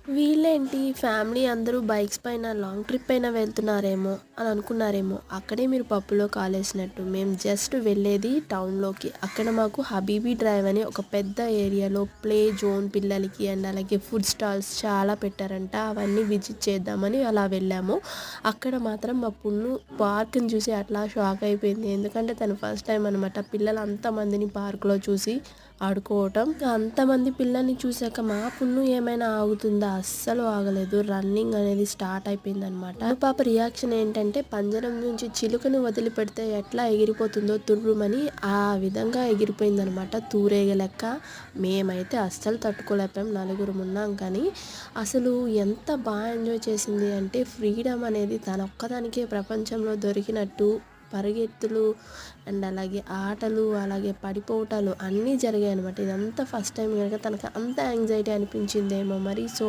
వీళ్ళేంటి ఫ్యామిలీ అందరూ బైక్స్ పైన లాంగ్ ట్రిప్ అయినా వెళ్తున్నారేమో అని అనుకున్నారేమో. అక్కడే మీరు పప్పులో కాలేసినట్టు. మేము జస్ట్ వెళ్ళేది టౌన్‌లోకి. అక్కడ మాకు హబీబీ డ్రైవ్ అని ఒక పెద్ద ఏరియాలో ప్లే జోన్ పిల్లలకి అండ్ అలాగే ఫుడ్ స్టాల్స్ చాలా పెట్టారంట. అవన్నీ విజిట్ చేద్దామని అలా వెళ్ళాము. అక్కడ మాత్రం మా పున్ను పార్క్‌ని చూసి అట్లా షాక్ అయిపోయింది. ఎందుకంటే తను ఫస్ట్ టైమ్ అనమాట. పిల్లలు అంతమందిని పార్క్‌లో చూసి ఆడుకోవటం. అంతమంది పిల్లల్ని చూసాక మా పున్ను ఏమైనా ఆగుతుందా? అస్సలు ఆగలేదు. రన్నింగ్ అనేది స్టార్ట్ అయిపోయిందనమాట. పాప రియాక్షన్ ఏంటంటే పంజరం నుంచి చిలుకను వదిలిపెడితే ఎట్లా ఎగిరిపోతుందో తుర్రుమని ఆ విధంగా ఎగిరిపోయిందనమాట. తూరేగ లెక్క. మేమైతే అస్సలు తట్టుకోలేకపోయాం. నలుగురం ఉన్నాం కానీ అసలు ఎంత బాగా ఎంజాయ్ చేసింది అంటే ఫ్రీడమ్ అనేది తనొక్కదానికే ప్రపంచంలో దొరికినట్టు పరిగెత్తులు అండ్ అలాగే ఆటలు అలాగే పడిపోవటాలు అన్నీ జరిగాయి అనమాట. ఇదంతా ఫస్ట్ టైం కనుక తనకు అంత యాంగ్జైటీ అనిపించిందేమో మరి. సో